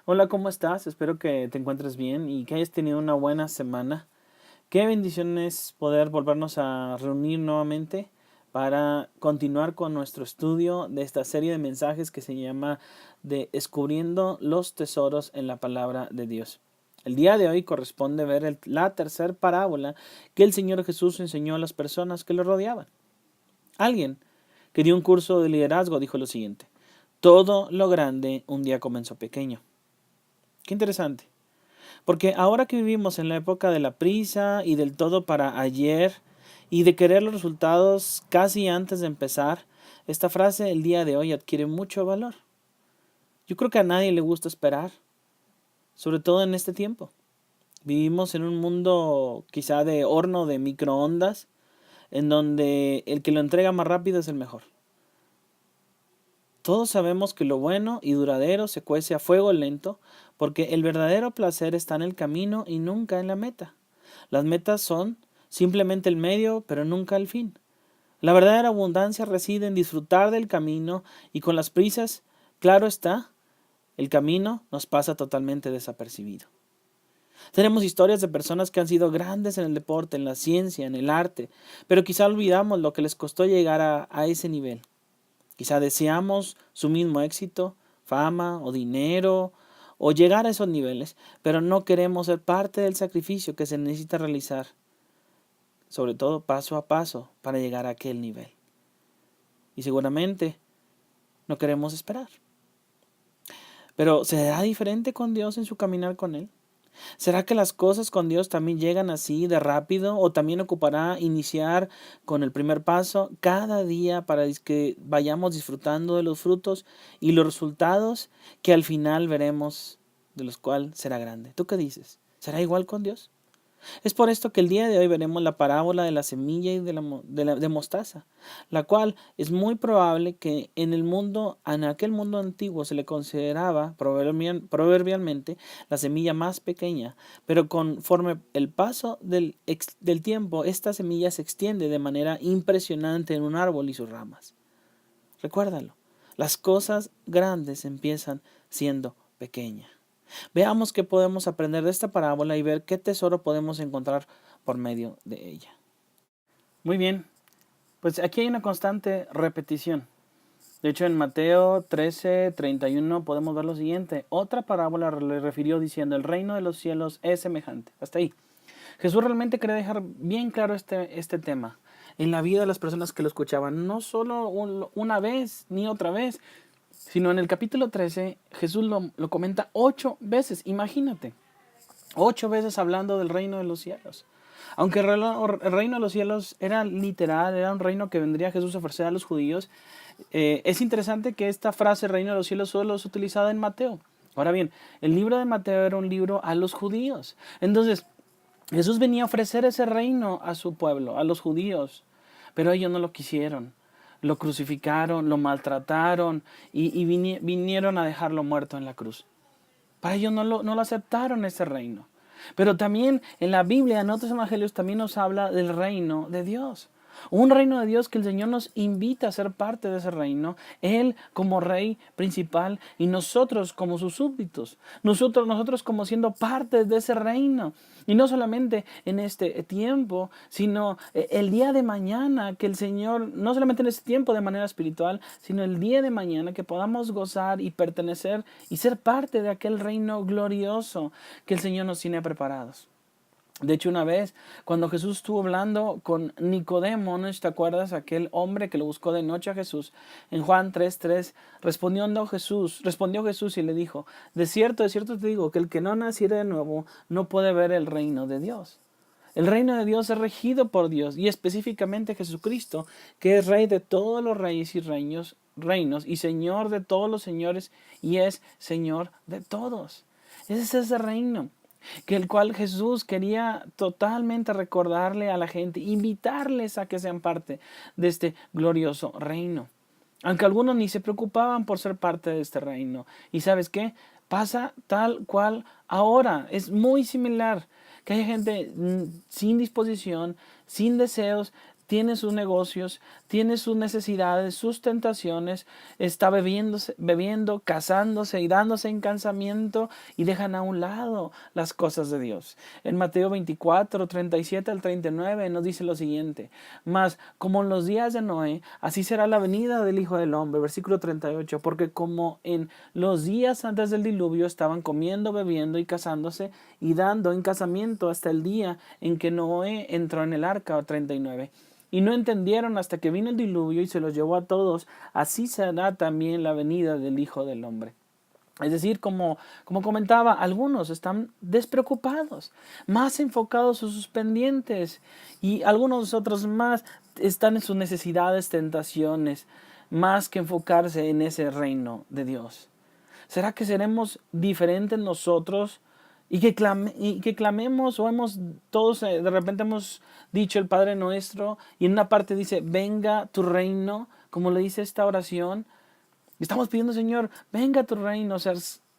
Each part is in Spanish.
Hola, ¿cómo estás? Espero que te encuentres bien y que hayas tenido una buena semana. Qué bendición es poder volvernos a reunir nuevamente para continuar con nuestro estudio de esta serie de mensajes que se llama de Descubriendo los tesoros en la palabra de Dios. El día de hoy corresponde ver la tercera parábola que el Señor Jesús enseñó a las personas que lo rodeaban. Alguien que dio un curso de liderazgo dijo lo siguiente: todo lo grande un día comenzó pequeño. Qué interesante. Porque ahora que vivimos en la época de la prisa y del todo para ayer y de querer los resultados casi antes de empezar, esta frase el día de hoy adquiere mucho valor. Yo creo que a nadie le gusta esperar, sobre todo en este tiempo. Vivimos en un mundo quizá de horno de microondas, en donde el que lo entrega más rápido es el mejor. Todos sabemos que lo bueno y duradero se cuece a fuego lento, porque el verdadero placer está en el camino y nunca en la meta. Las metas son simplemente el medio, pero nunca el fin. La verdadera abundancia reside en disfrutar del camino y con las prisas, claro está, el camino nos pasa totalmente desapercibido. Tenemos historias de personas que han sido grandes en el deporte, en la ciencia, en el arte, pero quizá olvidamos lo que les costó llegar a ese nivel. Quizá deseamos su mismo éxito, fama o dinero o llegar a esos niveles, pero no queremos ser parte del sacrificio que se necesita realizar, sobre todo paso a paso, para llegar a aquel nivel. Y seguramente no queremos esperar. Pero ¿será diferente con Dios en su caminar con Él? ¿Será que las cosas con Dios también llegan así de rápido o también ocupará iniciar con el primer paso cada día para que vayamos disfrutando de los frutos y los resultados que al final veremos, de los cuales será grande? ¿Tú qué dices? ¿Será igual con Dios? Es por esto que el día de hoy veremos la parábola de la semilla y de mostaza, la cual es muy probable que en aquel mundo antiguo se le consideraba proverbialmente la semilla más pequeña, pero conforme el paso del tiempo, esta semilla se extiende de manera impresionante en un árbol y sus ramas. Recuérdalo, las cosas grandes empiezan siendo pequeñas. Veamos qué podemos aprender de esta parábola y ver qué tesoro podemos encontrar por medio de ella. Muy bien, pues aquí hay una constante repetición. De hecho, en Mateo 13:31 podemos ver lo siguiente. Otra parábola le refirió diciendo: el reino de los cielos es semejante. Hasta ahí. Jesús realmente quería dejar bien claro este tema en la vida de las personas que lo escuchaban. No solo una vez ni otra vez, sino en el capítulo 13 Jesús lo comenta 8 veces. Imagínate. 8 veces hablando del reino de los cielos. Aunque el reino de los cielos era literal, era un reino que vendría Jesús a ofrecer a los judíos, es interesante que esta frase reino de los cielos solo es utilizada en Mateo. Ahora bien, el libro de Mateo era un libro a los judíos. Entonces, Jesús venía a ofrecer ese reino a su pueblo, a los judíos, pero ellos no lo quisieron. Lo crucificaron, lo maltrataron y vinieron a dejarlo muerto en la cruz. Para ellos no lo aceptaron ese reino. Pero también en la Biblia, en otros evangelios, también nos habla del reino de Dios. Un reino de Dios que el Señor nos invita a ser parte de ese reino. Él como rey principal y nosotros como sus súbditos. Nosotros como siendo parte de ese reino. Y no solamente en este tiempo, sino el día de mañana que el Señor, no solamente en este tiempo de manera espiritual, sino el día de mañana que podamos gozar y pertenecer y ser parte de aquel reino glorioso que el Señor nos tiene preparados. De hecho, una vez, cuando Jesús estuvo hablando con Nicodemo, ¿no te acuerdas? Aquel hombre que lo buscó de noche a Jesús. En Juan 3:3, respondió Jesús y le dijo: de cierto te digo, que el que no naciere de nuevo no puede ver el reino de Dios. El reino de Dios es regido por Dios y específicamente Jesucristo, que es Rey de todos los reyes y reinos y Señor de todos los señores y es Señor de todos. Ese es ese reino que el cual Jesús quería totalmente recordarle a la gente, invitarles a que sean parte de este glorioso reino. Aunque algunos ni se preocupaban por ser parte de este reino. ¿Y sabes qué? Pasa tal cual ahora. Es muy similar. Que hay gente sin disposición, sin deseos, tiene sus negocios, tiene sus necesidades, sus tentaciones, está bebiendo, casándose y dándose en casamiento y dejan a un lado las cosas de Dios. En Mateo 24, 37 al 39 nos dice lo siguiente: mas como en los días de Noé, así será la venida del Hijo del Hombre. Versículo 38, porque como en los días antes del diluvio estaban comiendo, bebiendo y casándose y dando en casamiento hasta el día en que Noé entró en el arca. 39. Y no entendieron hasta que vino el diluvio y se los llevó a todos. Así será también la venida del Hijo del Hombre. Es decir, como comentaba, algunos están despreocupados, más enfocados en sus pendientes, y algunos otros más están en sus necesidades, tentaciones, más que enfocarse en ese reino de Dios. ¿Será que seremos diferentes nosotros y que clamemos, o todos de repente hemos dicho el Padre Nuestro y en una parte dice, venga tu reino, como le dice esta oración? Estamos pidiendo, Señor, venga tu reino,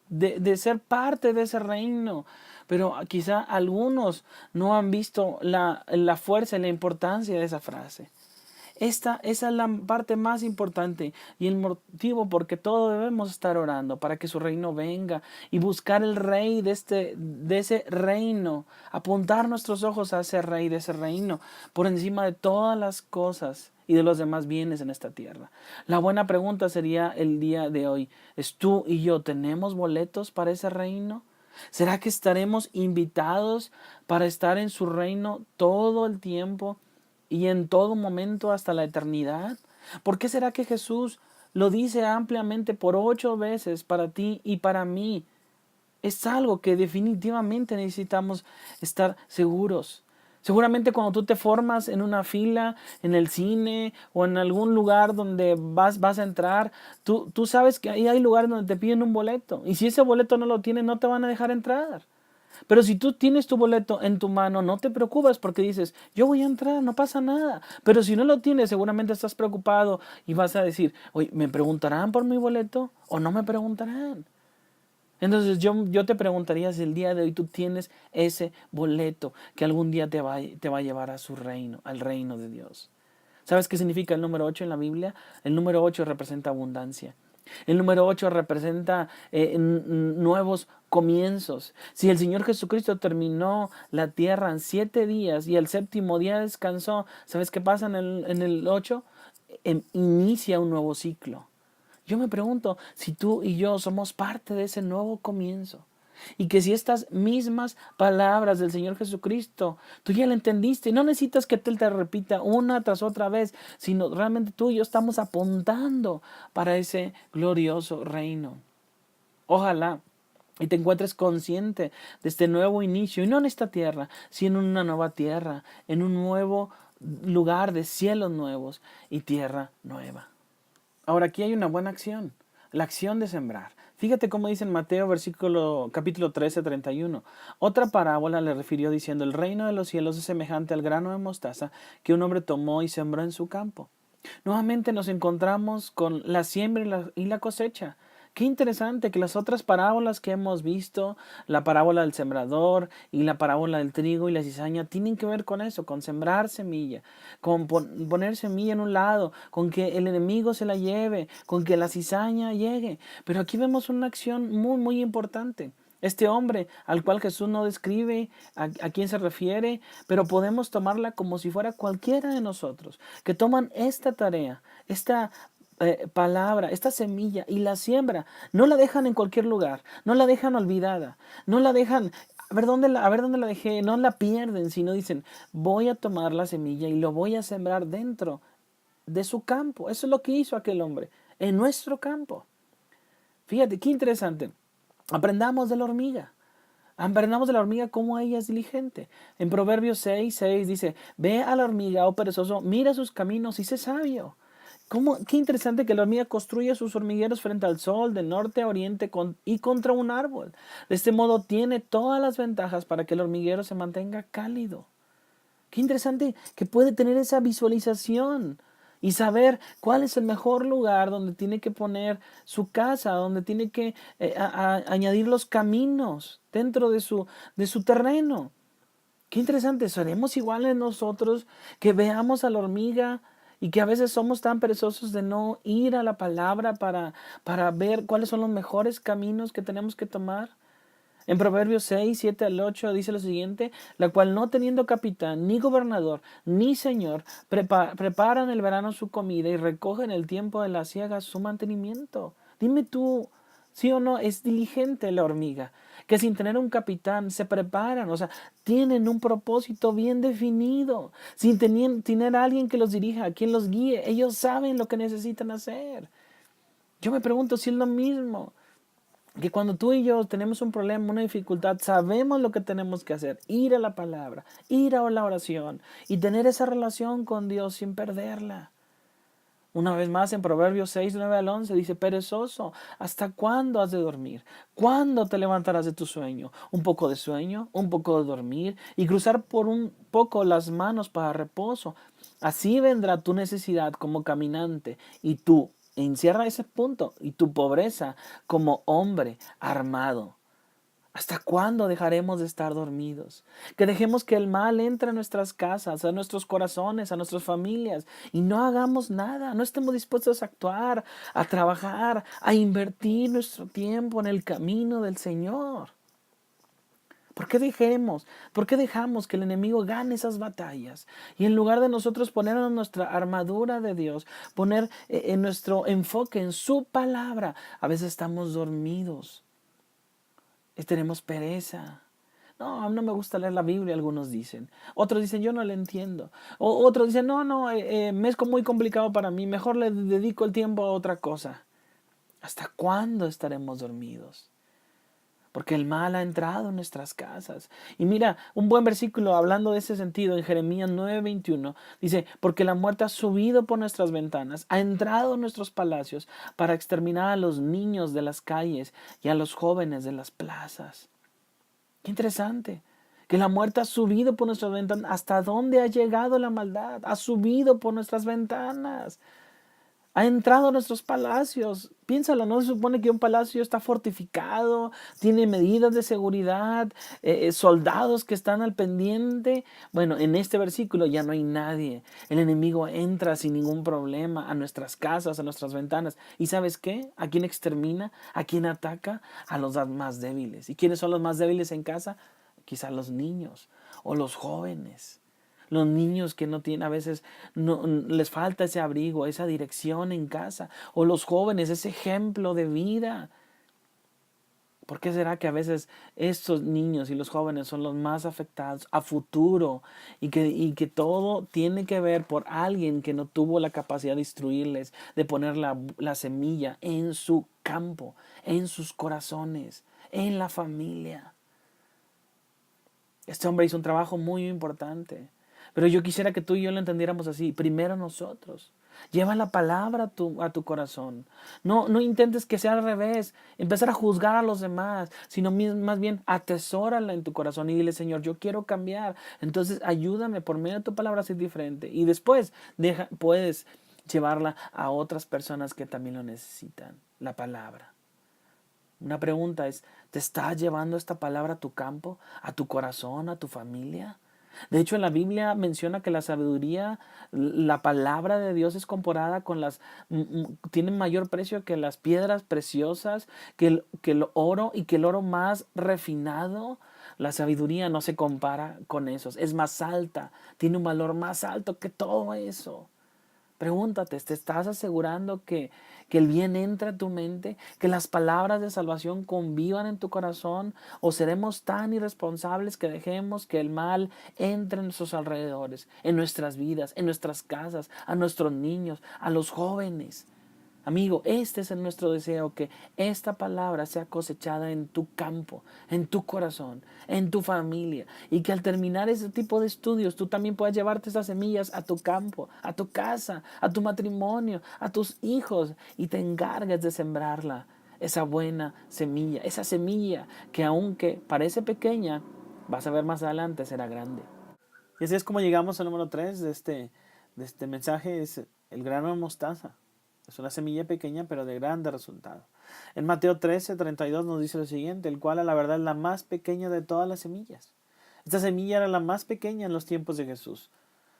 de ser parte de ese reino. Pero quizá algunos no han visto la fuerza y la importancia de esa frase. Esa es la parte más importante y el motivo por que todos debemos estar orando para que su reino venga y buscar el rey de ese reino, apuntar nuestros ojos a ese rey de ese reino por encima de todas las cosas y de los demás bienes en esta tierra. La buena pregunta sería el día de hoy: ¿es tú y yo tenemos boletos para ese reino? ¿Será que estaremos invitados para estar en su reino todo el tiempo y en todo momento hasta la eternidad? ¿Por qué será que Jesús lo dice ampliamente por 8 veces para ti y para mí? Es algo que definitivamente necesitamos estar seguros. Seguramente cuando tú te formas en una fila, en el cine o en algún lugar donde vas a entrar, tú sabes que ahí hay lugares donde te piden un boleto. Y si ese boleto no lo tienes, no te van a dejar entrar. Pero si tú tienes tu boleto en tu mano, no te preocupas porque dices, yo voy a entrar, no pasa nada. Pero si no lo tienes, seguramente estás preocupado y vas a decir, oye, ¿me preguntarán por mi boleto o no me preguntarán? Entonces yo te preguntaría si el día de hoy tú tienes ese boleto que algún día te va a llevar a su reino, al reino de Dios. ¿Sabes qué significa el número 8 en la Biblia? El número 8 representa abundancia. El número 8 representa nuevos comienzos. Si el Señor Jesucristo terminó la tierra en 7 días y el séptimo día descansó, ¿sabes qué pasa en el 8? Inicia un nuevo ciclo. Yo me pregunto si tú y yo somos parte de ese nuevo comienzo. Y que si estas mismas palabras del Señor Jesucristo, tú ya la entendiste, no necesitas que Él te repita una tras otra vez, sino realmente tú y yo estamos apuntando para ese glorioso reino. Ojalá y te encuentres consciente de este nuevo inicio, y no en esta tierra, sino en una nueva tierra, en un nuevo lugar de cielos nuevos y tierra nueva. Ahora aquí hay una buena acción, la acción de sembrar. Fíjate cómo dice en Mateo capítulo 13, 31. Otra parábola le refirió diciendo, el reino de los cielos es semejante al grano de mostaza que un hombre tomó y sembró en su campo. Nuevamente nos encontramos con la siembra y la cosecha. Qué interesante que las otras parábolas que hemos visto, la parábola del sembrador y la parábola del trigo y la cizaña, tienen que ver con eso, con sembrar semilla, con poner semilla en un lado, con que el enemigo se la lleve, con que la cizaña llegue. Pero aquí vemos una acción muy, muy importante. Este hombre al cual Jesús no describe a quién se refiere, pero podemos tomarla como si fuera cualquiera de nosotros, que toman esta tarea, esta palabra, esta semilla y la siembra. No la dejan en cualquier lugar, no la dejan olvidada, no la dejan, a ver dónde la dejé, no la pierden, sino dicen, voy a tomar la semilla y lo voy a sembrar dentro de su campo. Eso es lo que hizo aquel hombre, en nuestro campo. Fíjate, qué interesante. Aprendamos de la hormiga. Aprendamos de la hormiga cómo ella es diligente. En Proverbios 6:6 dice, ve a la hormiga, oh perezoso, mira sus caminos y sé sabio. Qué interesante que la hormiga construye sus hormigueros frente al sol, de norte a oriente y contra un árbol. De este modo tiene todas las ventajas para que el hormiguero se mantenga cálido. Qué interesante que puede tener esa visualización y saber cuál es el mejor lugar donde tiene que poner su casa, donde tiene que añadir los caminos dentro de su terreno. Qué interesante, seremos iguales nosotros que veamos a la hormiga y que a veces somos tan perezosos de no ir a la palabra para ver cuáles son los mejores caminos que tenemos que tomar. En Proverbios 6, 7 al 8 dice lo siguiente, la cual no teniendo capitán, ni gobernador, ni señor, preparan el verano su comida y recogen el tiempo de la siega su mantenimiento. Dime tú, sí o no, es diligente la hormiga, que sin tener un capitán se preparan, o sea, tienen un propósito bien definido, sin tener a alguien que los dirija, quien los guíe, ellos saben lo que necesitan hacer. Yo me pregunto si es lo mismo que cuando tú y yo tenemos un problema, una dificultad, sabemos lo que tenemos que hacer, ir a la palabra, ir a la oración y tener esa relación con Dios sin perderla. Una vez más en Proverbios 6, 9 al 11 dice, perezoso, ¿hasta cuándo has de dormir? ¿Cuándo te levantarás de tu sueño? Un poco de sueño, un poco de dormir y cruzar por un poco las manos para reposo. Así vendrá tu necesidad como caminante y tú, encierra ese punto, y tu pobreza como hombre armado. ¿Hasta cuándo dejaremos de estar dormidos? Que dejemos que el mal entre a nuestras casas, a nuestros corazones, a nuestras familias y no hagamos nada, no estemos dispuestos a actuar, a trabajar, a invertir nuestro tiempo en el camino del Señor. ¿Por qué dejamos que el enemigo gane esas batallas? Y en lugar de nosotros ponernos nuestra armadura de Dios, poner en nuestro enfoque en su palabra, a veces estamos dormidos. Tenemos pereza. No, no me gusta leer la Biblia, algunos dicen. Otros dicen, yo no la entiendo. O otros dicen, me es muy complicado para mí, mejor le dedico el tiempo a otra cosa. ¿Hasta cuándo estaremos dormidos? Porque el mal ha entrado en nuestras casas. Y mira, un buen versículo hablando de ese sentido en Jeremías 9:21 dice, porque la muerte ha subido por nuestras ventanas, ha entrado en nuestros palacios para exterminar a los niños de las calles y a los jóvenes de las plazas. Qué interesante. Que la muerte ha subido por nuestras ventanas. ¿Hasta dónde ha llegado la maldad? Ha subido por nuestras ventanas. Ha entrado a nuestros palacios. Piénsalo, ¿no? Se supone que un palacio está fortificado, tiene medidas de seguridad, soldados que están al pendiente. Bueno, en este versículo ya no hay nadie. El enemigo entra sin ningún problema a nuestras casas, a nuestras ventanas. ¿Y sabes qué? ¿A quién extermina? ¿A quién ataca? A los más débiles. ¿Y quiénes son los más débiles en casa? Quizás los niños o los jóvenes. Los niños que no tienen, a veces no, les falta ese abrigo, esa dirección en casa. O los jóvenes, ese ejemplo de vida. ¿Por qué será que a veces estos niños y los jóvenes son los más afectados a futuro y que todo tiene que ver por alguien que no tuvo la capacidad de instruirles, de poner la semilla en su campo, en sus corazones, en la familia? Este hombre hizo un trabajo muy importante. Pero yo quisiera que tú y yo lo entendiéramos así. Primero nosotros. Lleva la palabra a tu corazón. No intentes que sea al revés. Empezar a juzgar a los demás. Sino más bien atesórala en tu corazón y dile, Señor, yo quiero cambiar. Entonces ayúdame por medio de tu palabra a ser diferente. Y después puedes llevarla a otras personas que también lo necesitan. La palabra. Una pregunta es, ¿te estás llevando esta palabra a tu campo, a tu corazón, a tu familia? De hecho, en la Biblia menciona que la sabiduría, la palabra de Dios es comparada con tiene mayor precio que las piedras preciosas, que el oro y que el oro más refinado. La sabiduría no se compara con esos, es más alta, tiene un valor más alto que todo eso. Pregúntate, ¿te estás asegurando que el bien entre a tu mente? ¿Que las palabras de salvación convivan en tu corazón? ¿O seremos tan irresponsables que dejemos que el mal entre en nuestros alrededores, en nuestras vidas, en nuestras casas, a nuestros niños, a los jóvenes? Amigo, este es nuestro deseo, que esta palabra sea cosechada en tu campo, en tu corazón, en tu familia, y que al terminar ese tipo de estudios tú también puedas llevarte esas semillas a tu campo, a tu casa, a tu matrimonio, a tus hijos, y te encargues de sembrarla, esa buena semilla, esa semilla que aunque parece pequeña, vas a ver más adelante será grande. Y así es como llegamos al número 3 de este mensaje, es el grano de mostaza. Es una semilla pequeña, pero de grande resultado. En Mateo 13:32 nos dice lo siguiente, el cual a la verdad es la más pequeña de todas las semillas. Esta semilla era la más pequeña en los tiempos de Jesús.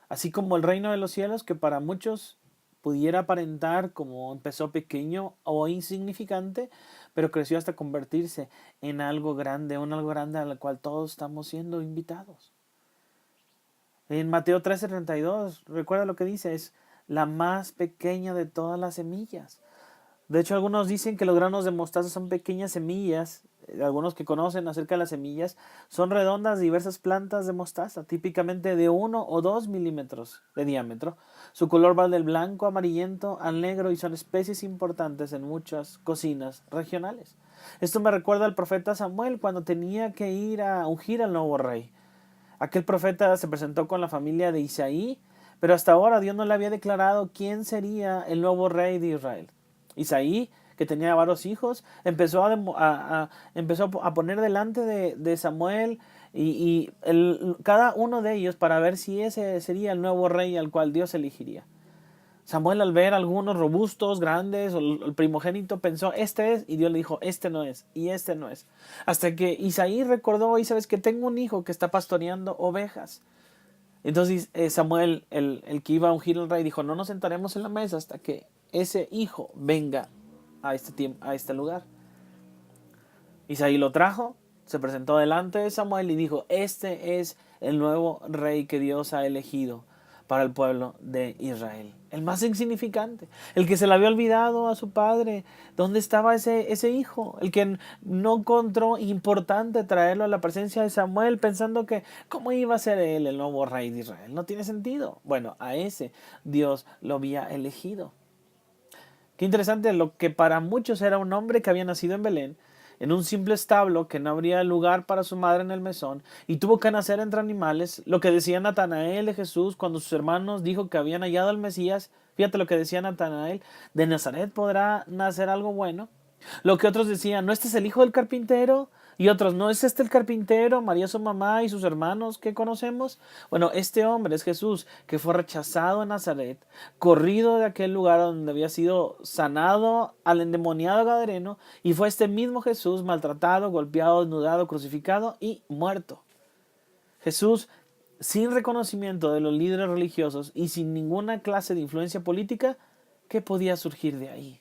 Así como el reino de los cielos, que para muchos pudiera aparentar como empezó pequeño o insignificante, pero creció hasta convertirse en algo grande, un algo grande al cual todos estamos siendo invitados. En Mateo 13:32, recuerda lo que dice, es la más pequeña de todas las semillas. De hecho, algunos dicen que los granos de mostaza son pequeñas semillas. Algunos que conocen acerca de las semillas son redondas diversas plantas de mostaza, típicamente de 1 o 2 milímetros de diámetro. Su color va del blanco amarillento al negro y son especies importantes en muchas cocinas regionales. Esto me recuerda al profeta Samuel cuando tenía que ir a ungir al nuevo rey. Aquel profeta se presentó con la familia de Isaí, pero hasta ahora Dios no le había declarado quién sería el nuevo rey de Israel. Isaí, que tenía varios hijos, empezó a poner delante de Samuel cada uno de ellos para ver si ese sería el nuevo rey al cual Dios elegiría. Samuel, al ver algunos robustos, grandes, o el primogénito, pensó, este es, y Dios le dijo, este no es, y este no es. Hasta que Isaí recordó, y sabes que tengo un hijo que está pastoreando ovejas. Entonces Samuel, el que iba a ungir al rey, dijo, no nos sentaremos en la mesa hasta que ese hijo venga a este lugar. Isaí lo trajo, se presentó delante de Samuel y dijo, este es el nuevo rey que Dios ha elegido para el pueblo de Israel. El más insignificante, el que se le había olvidado a su padre dónde estaba ese hijo, el que no encontró importante traerlo a la presencia de Samuel pensando que cómo iba a ser él el nuevo rey de Israel. No tiene sentido. Bueno, a ese Dios lo había elegido. Qué interesante, lo que para muchos era un hombre que había nacido en Belén, en un simple establo que no habría lugar para su madre en el mesón, y tuvo que nacer entre animales, lo que decía Natanael de Jesús cuando sus hermanos dijo que habían hallado al Mesías. Fíjate lo que decía Natanael, de Nazaret podrá nacer algo bueno. Lo que otros decían, ¿no este es el hijo del carpintero? Y otros, ¿no es este el carpintero, María su mamá y sus hermanos que conocemos? Bueno, este hombre es Jesús, que fue rechazado en Nazaret, corrido de aquel lugar donde había sido sanado al endemoniado gadareno, y fue este mismo Jesús maltratado, golpeado, desnudado, crucificado y muerto. Jesús, sin reconocimiento de los líderes religiosos y sin ninguna clase de influencia política, ¿qué podía surgir de ahí?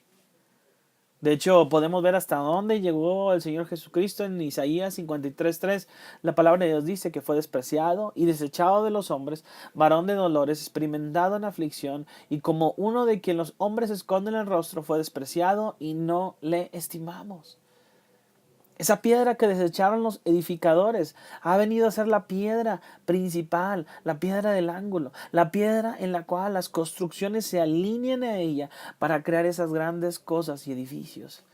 De hecho, podemos ver hasta dónde llegó el Señor Jesucristo en Isaías 53:3. La palabra de Dios dice que fue despreciado y desechado de los hombres, varón de dolores, experimentado en aflicción, y como uno de quien los hombres esconden el rostro, fue despreciado y no le estimamos. Esa piedra que desecharon los edificadores ha venido a ser la piedra principal, la piedra del ángulo, la piedra en la cual las construcciones se alinean a ella para crear esas grandes cosas y edificios.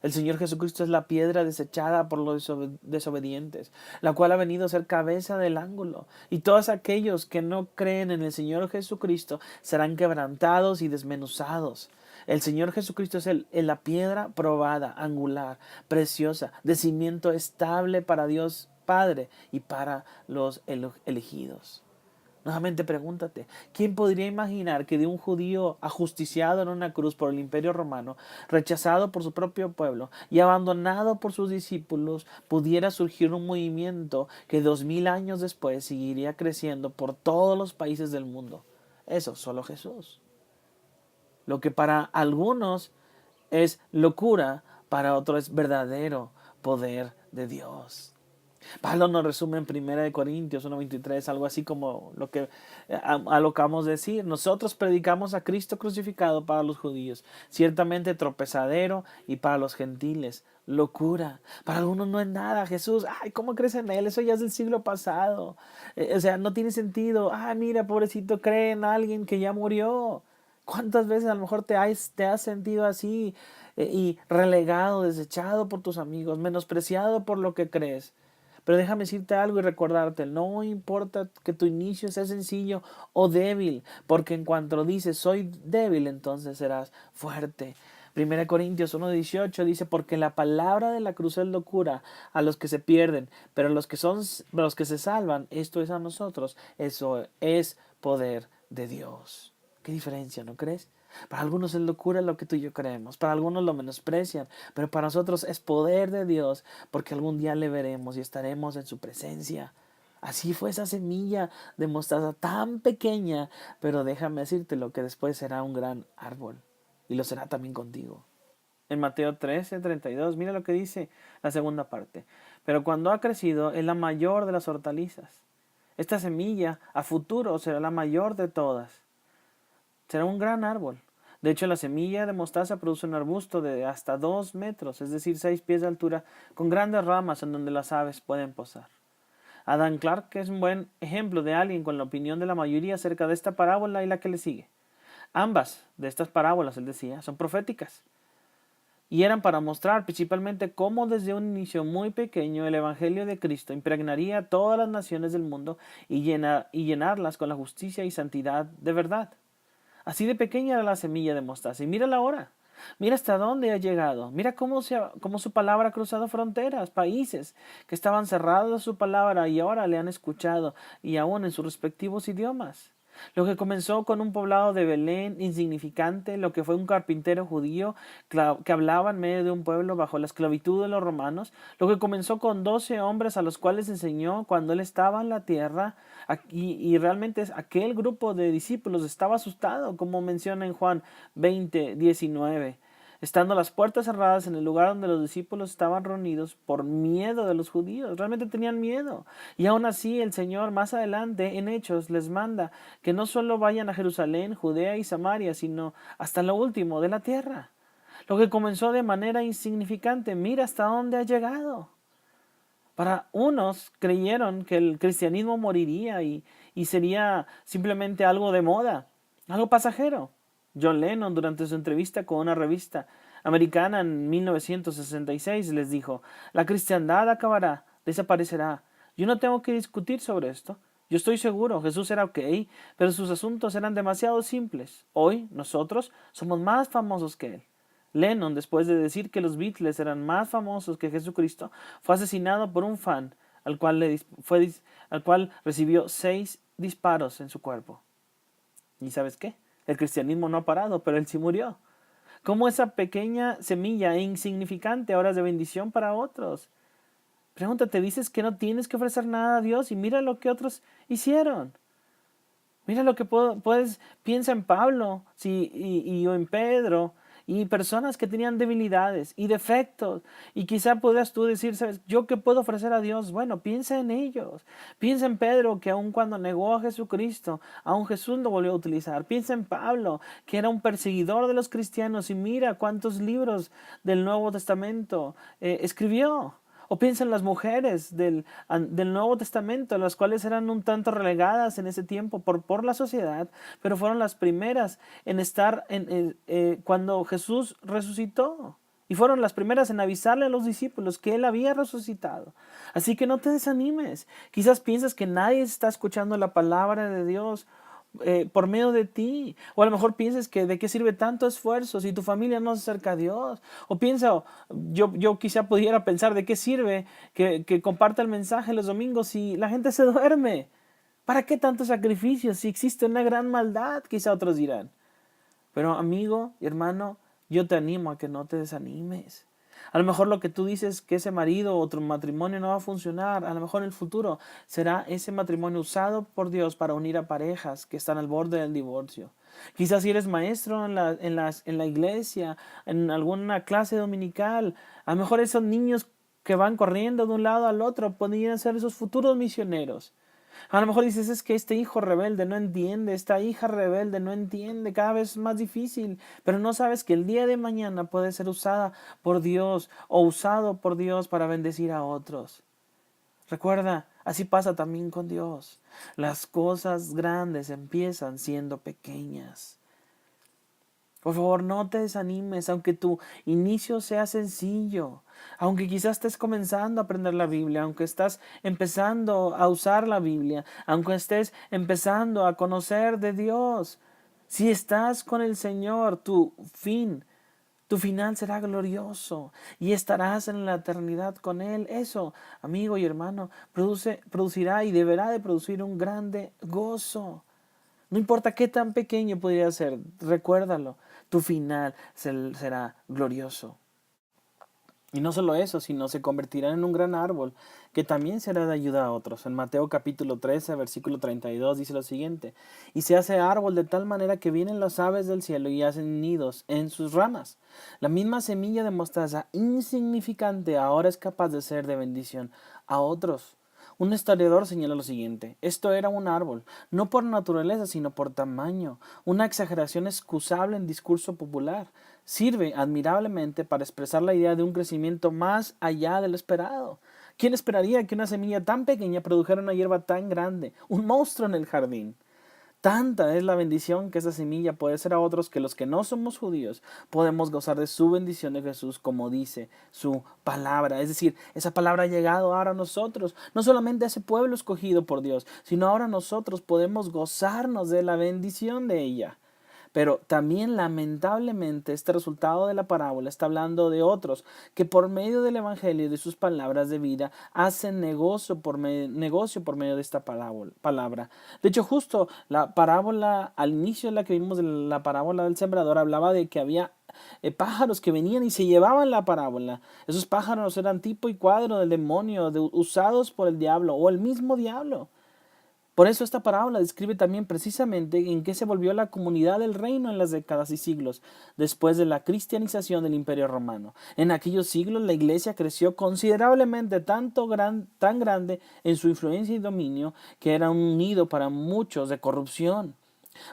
El Señor Jesucristo es la piedra desechada por los desobedientes, la cual ha venido a ser cabeza del ángulo. Y todos aquellos que no creen en el Señor Jesucristo serán quebrantados y desmenuzados. El Señor Jesucristo es la piedra probada, angular, preciosa, de cimiento estable para Dios Padre y para los elegidos. Nuevamente pregúntate, ¿quién podría imaginar que de un judío ajusticiado en una cruz por el Imperio Romano, rechazado por su propio pueblo y abandonado por sus discípulos, pudiera surgir un movimiento que 2000 años después seguiría creciendo por todos los países del mundo? Eso, solo Jesús. Lo que para algunos es locura, para otros es verdadero poder de Dios. Pablo nos resume en 1 Corintios 1:23, algo así como a lo que vamos a decir. Nosotros predicamos a Cristo crucificado para los judíos, ciertamente tropezadero, y para los gentiles locura. Para algunos no es nada. Jesús, ay, ¿cómo crees en él? Eso ya es del siglo pasado. O sea, no tiene sentido. Ah, mira, pobrecito, cree en alguien que ya murió. ¿Cuántas veces a lo mejor te has sentido así y relegado, desechado por tus amigos, menospreciado por lo que crees? Pero déjame decirte algo y recordarte, no importa que tu inicio sea sencillo o débil, porque en cuanto dices soy débil, entonces serás fuerte. 1 Corintios 1:18 dice, porque la palabra de la cruz es locura a los que se pierden, pero a los que se salvan, esto es a nosotros, eso es poder de Dios. ¿Qué diferencia, no crees? Para algunos es locura lo que tú y yo creemos, para algunos lo menosprecian, pero para nosotros es poder de Dios, porque algún día le veremos y estaremos en su presencia. Así fue esa semilla de mostaza tan pequeña, pero déjame decirte lo que después será un gran árbol y lo será también contigo. En Mateo 13:32, mira lo que dice la segunda parte. Pero cuando ha crecido es la mayor de las hortalizas. Esta semilla a futuro será la mayor de todas. Será un gran árbol. De hecho, la semilla de mostaza produce un arbusto de hasta 2 metros, es decir, 6 pies de altura, con grandes ramas en donde las aves pueden posar. Adam Clark es un buen ejemplo de alguien con la opinión de la mayoría acerca de esta parábola y la que le sigue. Ambas de estas parábolas, él decía, son proféticas y eran para mostrar principalmente cómo desde un inicio muy pequeño el Evangelio de Cristo impregnaría todas las naciones del mundo y llenarlas con la justicia y santidad de verdad. Así de pequeña era la semilla de mostaza. Y mírala ahora. Mira hasta dónde ha llegado. Mira cómo su palabra ha cruzado fronteras, países que estaban cerrados a su palabra y ahora le han escuchado y aún en sus respectivos idiomas. Lo que comenzó con un poblado de Belén insignificante, lo que fue un carpintero judío que hablaba en medio de un pueblo bajo la esclavitud de los romanos, lo que comenzó con 12 hombres a los cuales enseñó cuando él estaba en la tierra, y realmente aquel grupo de discípulos estaba asustado, como menciona en Juan 20:19. Estando las puertas cerradas en el lugar donde los discípulos estaban reunidos por miedo de los judíos, realmente tenían miedo. Y aún así el Señor más adelante en Hechos les manda que no solo vayan a Jerusalén, Judea y Samaria, sino hasta lo último de la tierra. Lo que comenzó de manera insignificante, mira hasta dónde ha llegado. Para unos creyeron que el cristianismo moriría y sería simplemente algo de moda, algo pasajero. John Lennon, durante su entrevista con una revista americana en 1966, les dijo: la cristiandad acabará, desaparecerá. Yo no tengo que discutir sobre esto. Yo estoy seguro, Jesús era ok, pero sus asuntos eran demasiado simples. Hoy, nosotros somos más famosos que él. Lennon, después de decir que los Beatles eran más famosos que Jesucristo, fue asesinado por un fan al cual recibió 6 disparos en su cuerpo. ¿Y sabes qué? El cristianismo no ha parado, pero él sí murió. Como esa pequeña semilla insignificante ahora es de bendición para otros. Pregúntate, dices que no tienes que ofrecer nada a Dios y mira lo que otros hicieron. Mira lo que piensa en Pablo o en Pedro y personas que tenían debilidades y defectos. Y quizá puedas tú decir, ¿sabes? ¿Yo qué puedo ofrecer a Dios? Bueno, piensa en ellos. Piensa en Pedro, que aun cuando negó a Jesucristo, aún Jesús lo volvió a utilizar. Piensa en Pablo, que era un perseguidor de los cristianos y mira cuántos libros del Nuevo Testamento escribió. O piensa en las mujeres del Nuevo Testamento, las cuales eran un tanto relegadas en ese tiempo por la sociedad, pero fueron las primeras en estar cuando Jesús resucitó. Y fueron las primeras en avisarle a los discípulos que Él había resucitado. Así que no te desanimes. Quizás piensas que nadie está escuchando la palabra de Dios por medio de ti. O a lo mejor pienses que de qué sirve tanto esfuerzo si tu familia no se acerca a Dios. O piensa, yo quizá pudiera pensar de qué sirve que comparta el mensaje los domingos si la gente se duerme. ¿Para qué tanto sacrificio si existe una gran maldad? Quizá otros dirán. Pero amigo y hermano, yo te animo a que no te desanimes. A lo mejor lo que tú dices que ese marido o otro matrimonio no va a funcionar, a lo mejor en el futuro será ese matrimonio usado por Dios para unir a parejas que están al borde del divorcio. Quizás si eres maestro en la iglesia, en alguna clase dominical, a lo mejor esos niños que van corriendo de un lado al otro podrían ser esos futuros misioneros. A lo mejor dices, es que este hijo rebelde no entiende, esta hija rebelde no entiende, cada vez es más difícil, pero no sabes que el día de mañana puede ser usada por Dios o usado por Dios para bendecir a otros. Recuerda, así pasa también con Dios. Las cosas grandes empiezan siendo pequeñas. Por favor, no te desanimes, aunque tu inicio sea sencillo, aunque quizás estés comenzando a aprender la Biblia, aunque estás empezando a usar la Biblia, aunque estés empezando a conocer de Dios. Si estás con el Señor, tu final será glorioso y estarás en la eternidad con Él. Eso, amigo y hermano, producirá y deberá de producir un grande gozo. No importa qué tan pequeño podría ser, recuérdalo, tu final será glorioso. Y no solo eso, sino se convertirá en un gran árbol que también será de ayuda a otros. En Mateo capítulo 13, versículo 32 dice lo siguiente: y se hace árbol de tal manera que vienen las aves del cielo y hacen nidos en sus ramas. La misma semilla de mostaza insignificante ahora es capaz de ser de bendición a otros. Un historiador señala lo siguiente: esto era un árbol, no por naturaleza, sino por tamaño, una exageración excusable en discurso popular. Sirve admirablemente para expresar la idea de un crecimiento más allá de lo esperado. ¿Quién esperaría que una semilla tan pequeña produjera una hierba tan grande, un monstruo en el jardín? Tanta es la bendición que esa semilla puede ser a otros que los que no somos judíos podemos gozar de su bendición de Jesús, como dice su palabra. Es decir, esa palabra ha llegado ahora a nosotros, no solamente a ese pueblo escogido por Dios, sino ahora nosotros podemos gozarnos de la bendición de ella. Pero también lamentablemente este resultado de la parábola está hablando de otros que por medio del Evangelio y de sus palabras de vida hacen negocio por medio de esta palabra. De hecho, justo la parábola, al inicio de la que vimos de la parábola del sembrador, hablaba de que había pájaros que venían y se llevaban la parábola. Esos pájaros eran tipo y cuadro del demonio, usados por el diablo o el mismo diablo. Por eso esta parábola describe también precisamente en qué se volvió la comunidad del reino en las décadas y siglos después de la cristianización del Imperio Romano. En aquellos siglos la iglesia creció considerablemente tan grande en su influencia y dominio que era un nido para muchos de corrupción.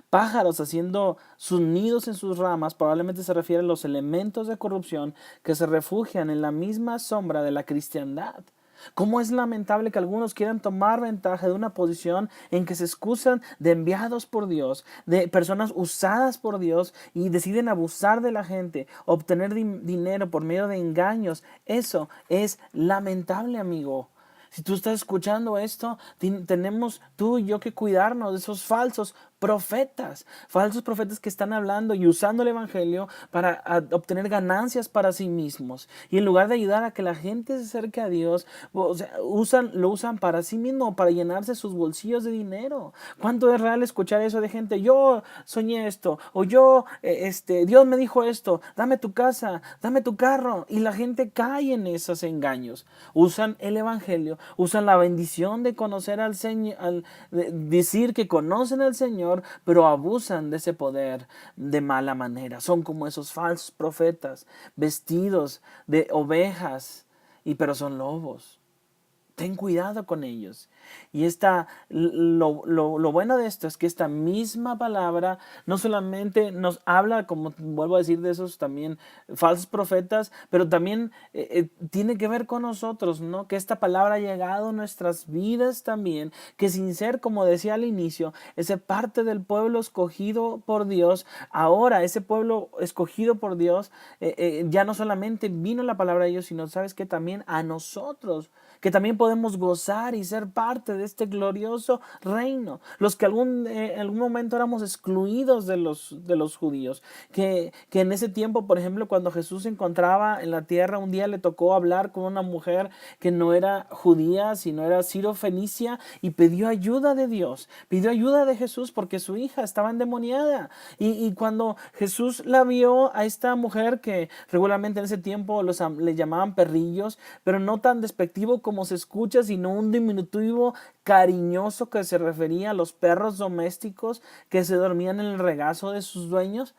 Pájaros haciendo sus nidos en sus ramas probablemente se refiere a los elementos de corrupción que se refugian en la misma sombra de la cristiandad. ¿Cómo es lamentable que algunos quieran tomar ventaja de una posición en que se excusan de enviados por Dios, de personas usadas por Dios y deciden abusar de la gente, obtener dinero por medio de engaños? Eso es lamentable, amigo. Si tú estás escuchando esto, tenemos tú y yo que cuidarnos de esos falsos profetas que están hablando y usando el evangelio para obtener ganancias para sí mismos. Y en lugar de ayudar a que la gente se acerque a Dios, o sea, lo usan para sí mismo, para llenarse sus bolsillos de dinero. ¿Cuánto es real escuchar eso de gente? Yo soñé esto, o yo, Dios me dijo esto, dame tu casa, dame tu carro. Y la gente cae en esos engaños. Usan el evangelio, usan la bendición de conocer al Señor, de decir que conocen al Señor, pero abusan de ese poder de mala manera. Son como esos falsos profetas vestidos de ovejas, pero son lobos. Ten cuidado con ellos. Y lo bueno de esto es que esta misma palabra no solamente nos habla, como vuelvo a decir, de esos también falsos profetas, pero también tiene que ver con nosotros, ¿no? Que esta palabra ha llegado a nuestras vidas también, que sin ser, como decía al inicio, ese parte del pueblo escogido por Dios, ahora ese pueblo escogido por Dios, ya no solamente vino la palabra de ellos, sino, ¿sabes qué? También a nosotros, que también podemos gozar y ser parte de este glorioso reino. Los que en algún momento éramos excluidos de los judíos, que en ese tiempo, por ejemplo, cuando Jesús se encontraba en la tierra, un día le tocó hablar con una mujer que no era judía, sino era sirofenicia, y pidió ayuda de Dios, pidió ayuda de Jesús porque su hija estaba endemoniada. Y cuando Jesús la vio a esta mujer, que regularmente en ese tiempo le llamaban perrillos, pero no tan despectivo como se escucha, sino un diminutivo cariñoso que se refería a los perros domésticos que se dormían en el regazo de sus dueños.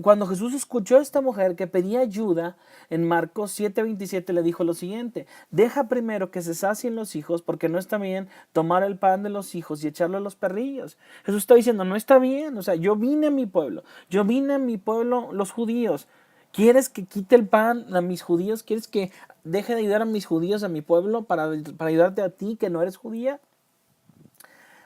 Cuando Jesús escuchó a esta mujer que pedía ayuda, en Marcos 7:27 le dijo lo siguiente: deja primero que se sacien los hijos, porque no está bien tomar el pan de los hijos y echarlo a los perrillos. Jesús está diciendo, no está bien, o sea, yo vine a mi pueblo, los judíos. ¿Quieres que quite el pan a mis judíos? ¿Quieres que deje de ayudar a mis judíos, a mi pueblo, para ayudarte a ti que no eres judía?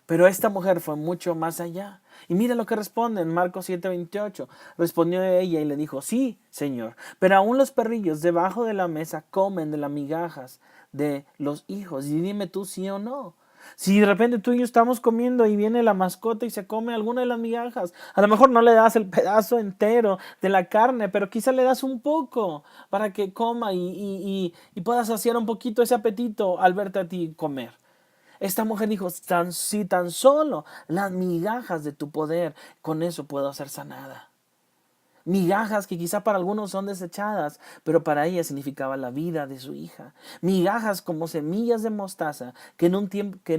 Pero esta mujer fue mucho más allá. Y mira lo que responde en Marcos 7:28. Respondió ella y le dijo: sí, Señor, pero aún los perrillos debajo de la mesa comen de las migajas de los hijos. Y dime tú sí o no. Si de repente tú y yo estamos comiendo y viene la mascota y se come alguna de las migajas, a lo mejor no le das el pedazo entero de la carne, pero quizá le das un poco para que coma y pueda saciar un poquito ese apetito al verte a ti comer. Esta mujer dijo: si tan solo las migajas de tu poder, con eso puedo ser sanada. Migajas que quizá para algunos son desechadas, pero para ella significaba la vida de su hija. Migajas como semillas de mostaza que en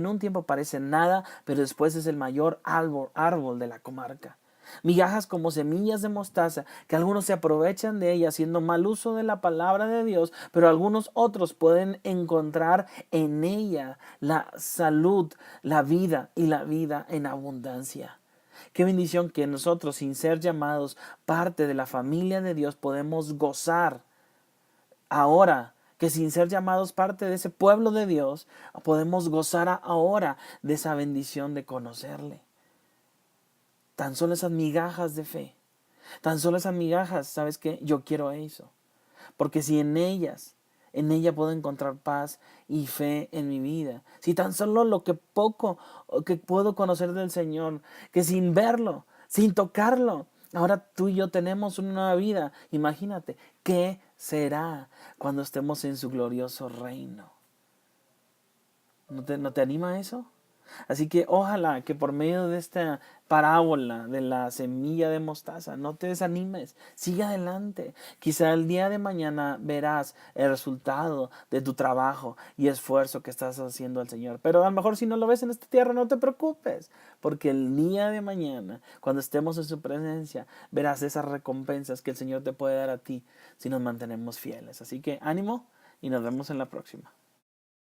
un tiempo parecen nada, pero después es el mayor árbol de la comarca. Migajas como semillas de mostaza, que algunos se aprovechan de ella haciendo mal uso de la palabra de Dios, pero algunos otros pueden encontrar en ella la salud, la vida y la vida en abundancia. Qué bendición que nosotros, sin ser llamados parte de la familia de Dios, podemos gozar ahora, que sin ser llamados parte de ese pueblo de Dios, podemos gozar ahora de esa bendición de conocerle. Tan solo esas migajas de fe, tan solo esas migajas, ¿sabes qué? Yo quiero eso. Porque si en ella puedo encontrar paz y fe en mi vida. Si tan solo lo que poco que puedo conocer del Señor, que sin verlo, sin tocarlo, ahora tú y yo tenemos una nueva vida. Imagínate, ¿qué será cuando estemos en su glorioso reino? ¿No te anima eso? Así que ojalá que por medio de esta parábola de la semilla de mostaza no te desanimes, sigue adelante. Quizá el día de mañana verás el resultado de tu trabajo y esfuerzo que estás haciendo al Señor. Pero a lo mejor si no lo ves en esta tierra no te preocupes, porque el día de mañana, cuando estemos en su presencia, verás esas recompensas que el Señor te puede dar a ti si nos mantenemos fieles. Así que ánimo y nos vemos en la próxima.